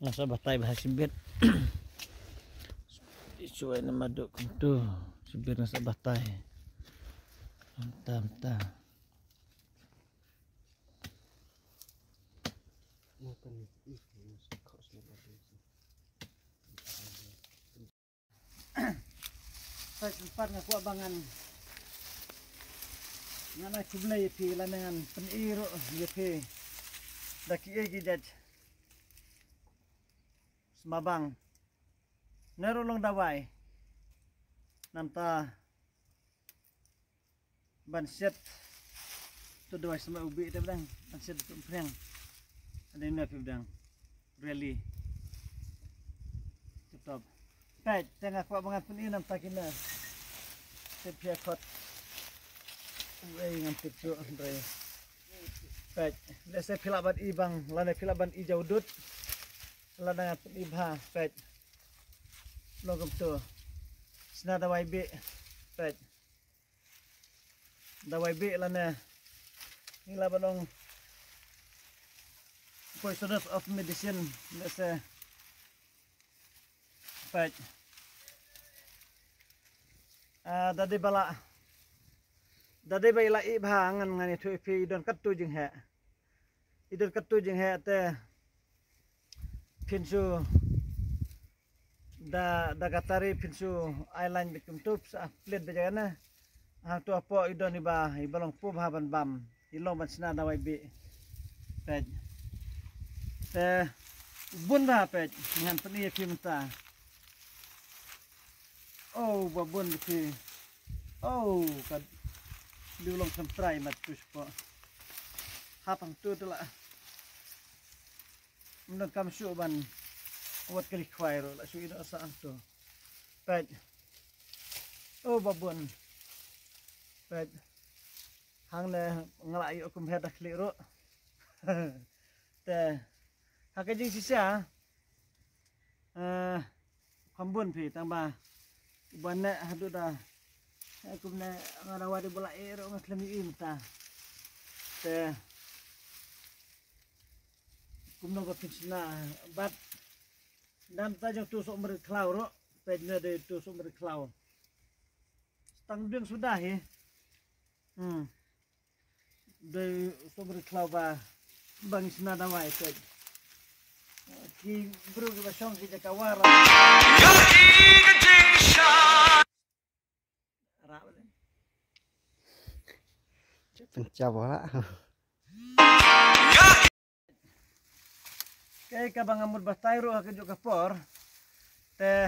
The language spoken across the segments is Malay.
nasa batay bahas sibir. Isuay na maduk kunto sibir nasa batay. Mantap. Saya sempat ngaku abangan ngana cublay pi lanangan peniro yepe daki egi semabang nerulong dawai namta banset tu dawai sama ubi dia bilang banset tu perang ada ini apa bilang really top baik tengah kuat banget pun ini namta kena sepia kot ngambil tu Andre baik lese pilaban ibang lana pilaban ijau dut lana ibha baik logam tu senada YB baik da YB lana ni labanong poisonous of medicine lese baik dadi bala dadi baila ibha ngan ngani thu pi don kattu jing he idon kattu jing he te pinsu da gatari pinsu island bikum tup sa plate bejana ha tu apo idon iba ibalong pu ban bam ilong ban sna da YB pej te bun ba pej ngan pani pi menta oh babun pi oh kad diulong semprai mat puspo hapang tu lah mendang kam ban wat kali khwairo la su ida sa anto pej oh babun pej hang ne ngalai okum heda kliro te hakajing sisa kambun pi tambah bana hadu dah aku na ngarawadi bola ero ngaklami imta te kumno ko pinsna bat dan tajang tusuk merklau ro pejna de tusuk merklau stang ding sudah he de tusuk merklau ba bang sna dawai pej ki bro ba song ki jakawara pencabala kay kabang amud batayro kajo kapor te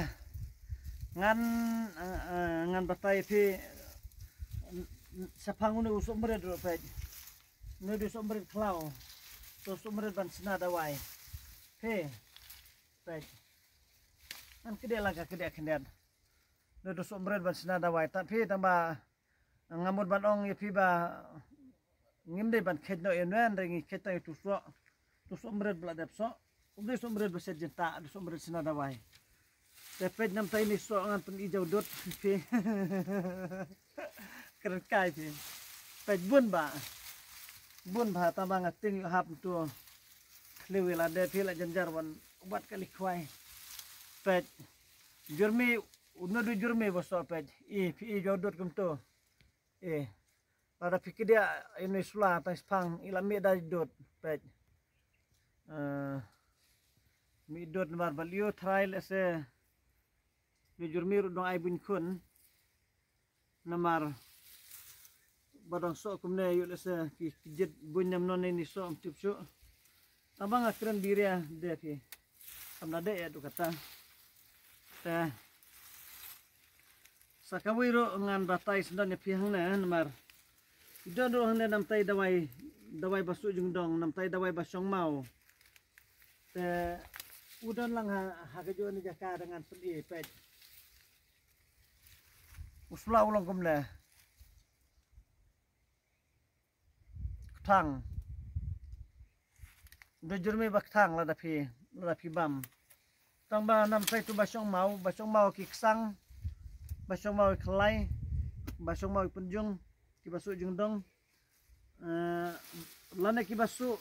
ngan batay pi sa panguno usok mered ro pej no do sok mered klau to sok mered ban sna dawai he pej an kede laga kede kenden no do sok mered ban sna dawai tapi tambah ngamud ban ong yepi ba ngimde ban khetno enwan rengi kheta tu so mered bla depso umde so mered beset jenta so mered sina dawai tepet nam tai ni so ngan pen ijau dot pi keren kai pi pet bun ba tambah ngating hap tu klewela de pi la janjar wan ubat kali khwai pet jurmi uno du jurmi boso pet pi ijau dot kum tu pada fikir dia ini sulah atas pang ilami dari dot pej mi dot nomor balio trial ese jujur miru dong ai bin kun nomor badang so kumne yul ese ki jet bunyam non ini so tip so tambang akren diri ya de pi amna de ya tu kata teh sakawiro ngan batai sendan ya pihang na nomor ida do hande nam tai dawai basu jung dong nam tai dawai basong mau te udan lang ha kejo ni jaka dengan pedi pej usla ulong kumle tang do jurmi bak tang la dapi bam tang ba nam tai tu basong mau kiksang basong mau kelai basong mau penjung ki basu jung dong lana ki basu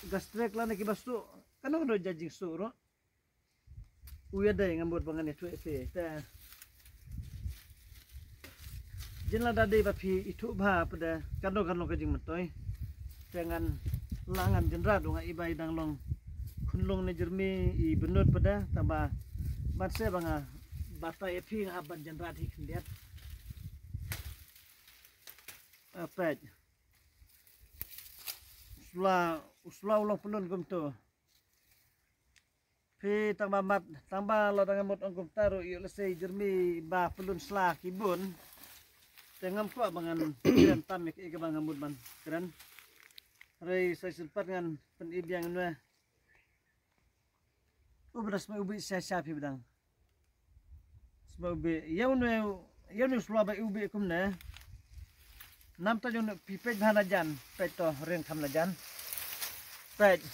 gastrek lana ki basu kanong do jajing suro uya dai ngambut bangan itu efe ta jinla dadi bapi itu ba pada kando kajing metoy dengan langan jenra dong ibai dang long kunlong ne jermi I benut pada tambah batse banga bata efi haban jenra di kendiat apa usla ulang penun gum tu pi tambah lo dengan mot angkum taru yuk lesai jermi ba pelun sla kibun tengam kuat bangan kiran tamik ika bang ngamut ban kiran rei saya sempat dengan penibiang nu beras mau ubi saya pi bedang semua ubi yau nu sula ba ubi kum ne nam ta jong pipej bhanajan peto ren tham lajan pej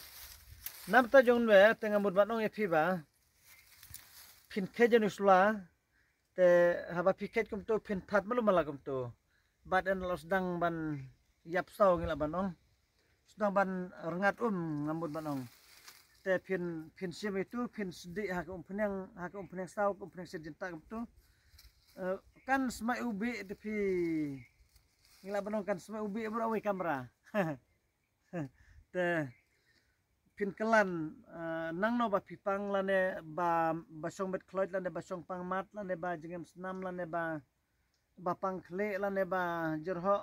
nam ta jong we tengam mut ban ong epi ba pin kejen sula te haba piket kum tu pin that malu malakum tu badan los dang ban yap sau ngila banong sedang ban rengat ngambut banong te pin sim itu pin sedi hak umpenang sau umpenang sejenta kum tu kan semai ubi tepi ngila banong kan semai ubi berawi kamera te pin kelan nang no ba pipang lane ba basong bet kloit lane basong pang mat lane ba jengem senam lane ba pang kle lane ba jerho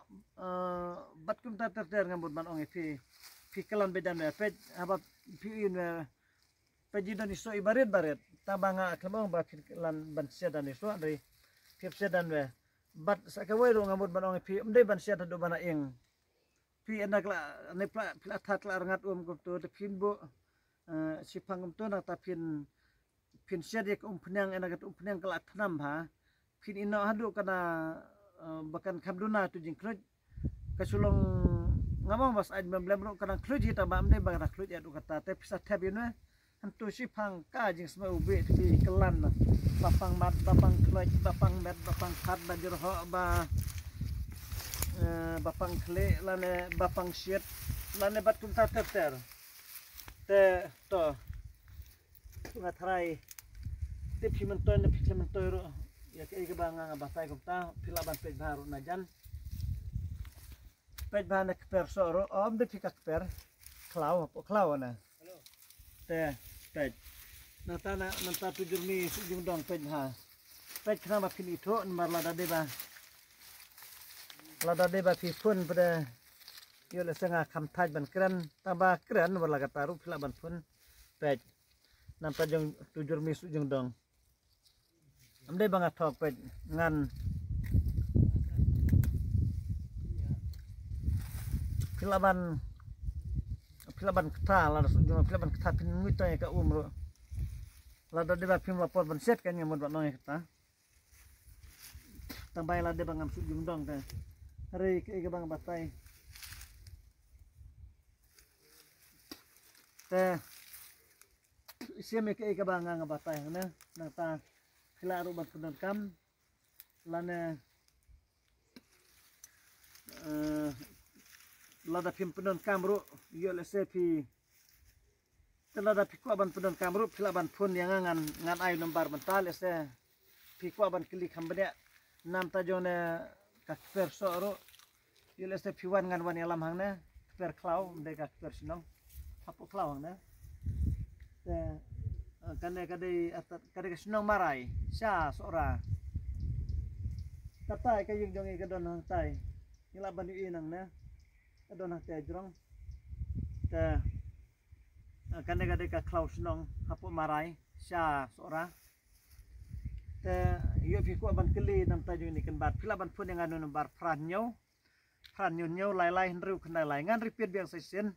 bat kum ta ter ngambut man ong fi kelan bedan me pet haba pi in pejidan iso baret tabanga kemong ba pin kelan ban sedan iso dari pip sedan we bat sakawai ro ngambut man ong fi umdai ban sedan do bana ing pi enak la ne pla that la rangat kum tu te pin bo sipang kum tu na ta pin syad ek penang enak penang kala thanam ha pin ino hadu kana bakan khabduna tu jing kruj kasulong ngamong bas aj memblem ro kana kruj hita ba amde ba kruj adu kata te pisa tab ino hantu sipang ka jing semua ubi ti kelan bapang mat bapang kruj bapang met bapang khat banjur ho ba bapang kle lane bapang syet lane bat kum ta ter te to ngathrai te pimentoy ne pimentoy ro ya ke banga ngabatay kum ta pilaban pej baru najan pej bana kper soro om de pikak per klaw na te pej nanta tujur mi sujung dong pej ha pej kenapa pin itu marla dade ba lada deba pun pada yola senga kamtaj ban kran taba kran wala kataru pila ban pun pej nampa jong tujur mi sujung dong amde banga thok pej ngan pila ban kata lada sujung pila ban kata pin ngitoy ka umro lada deba pin lapor ban set kan ngamot ban noy kata tambay lada bangam sujung dong ta hari ke bang batay te siame ke bang nga batay na nata klaro bat punan kam lana lada pim punan kamru yo le sepi telada pikwa ban punan kamru pilaban pun yang ngan ay nombar mental ese pikwa ban klik hambnya nam tajone kakper soro yule se piwan ngan wan yalam hangna per klaw de kakper sinong hapo klaw hangna te kade sinong marai sya sora tatai kayung jongi kadon hang tai ngila ban inang na kadon hang te jrong te kade ka klaw sinong hapo marai sya sora te yo piku ban keli nam tajung ni kan bat pila ban pun yang anu nombar pran nyo lai hendru kena lai ngan repeat biang sesen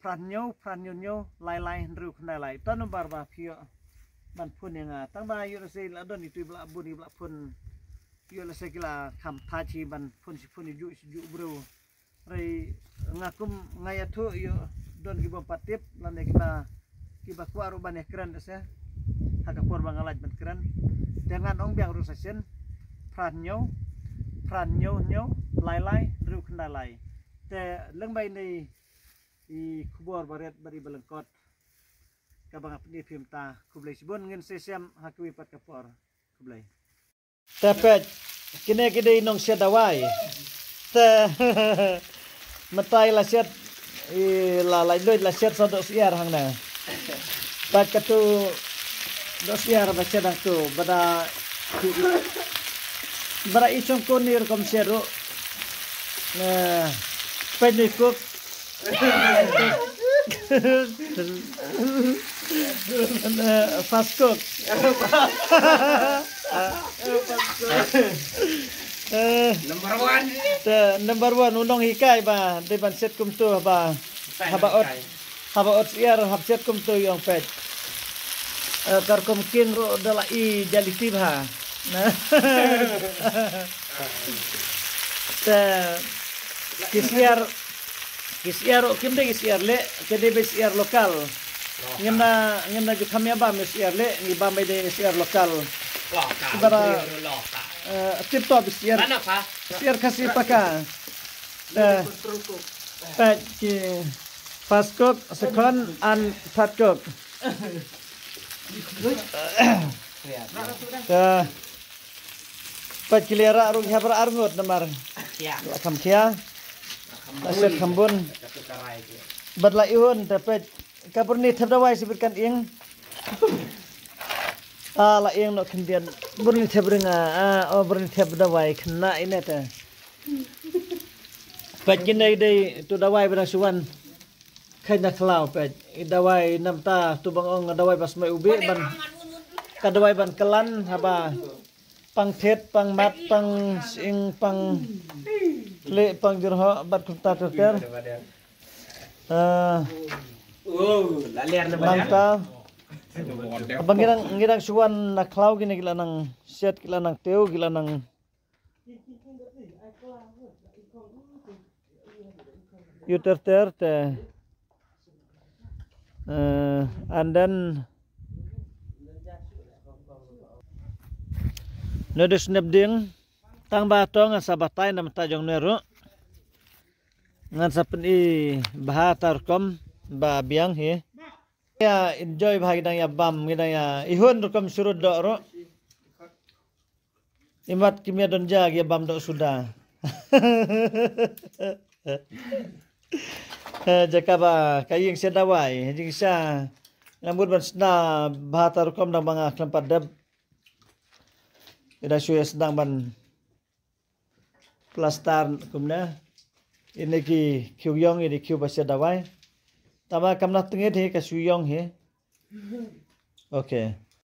pran nyo lai hendru kena lai to nombar ba pio ban pun yang tang ba yo se la don itu bla buni bla pun yo la se kila kam tachi ban pun si pun ju bro rei ngakum ngayatu yo don gibo patip lande kiba kuaru ban ekran se hakapor bangalaj ban kran dengan ong biang rusasen pran nyo lai ru kena lai te lengbai ni I kubor baret bari belengkot kabang apni phim ta kublai sibon ngin sesiam hakwi pat kapor kublai tapet kine inong sia dawai te matai la siat la loi la siat so dos iar hang na pat katu dos iar ba siat tu bada ichong konir kom siaro penikuk fast cook number one unong hikai ba de ban set kum tu ba habaot siar hab set kum tu yong pet kar kum kin ro dala i jali tibha na te kisiar kim de kisiar le kede be siar lokal ngena ju khamya ba me siar le ni ba me de siar lokal bara tip top siar kasih pakai pat ki fast cook second and third cook pat kilera rung habra arngot namar kam kia aset khambun badla ihun dapat kapur ni thabdawai sibirkan ing la ing no kendian burni thabringa burni thabdawai khna ineta pat kinai dei tu dawai bana suwan khaina khlau pat dawai namta tu bangong dawai bas mai ubi ban kadawai ban kelan haba pang thet pang mat pang sing pang le pang jirho bat kunta ter laliar na ba mangta abang ngirang suwan na klau gini gila nang set gila nang teu gila nang yuter te and then nodus nebding tang batong sabatai nam tajong neru ngan sapen i bahatar kom ba biang he ya enjoy bahagidang ya bam gidang ya ihun rukom surut do ro imat kimia don jag ya bam do sudah jaka ba kaying sedawai jing sa ngambut ban sna bahatar kom dang banga klempat dab ida suya sedang ban plastar kumna ini ki kyuyong ini kyu basya dawai tama kamna tengit he ka suyong he okay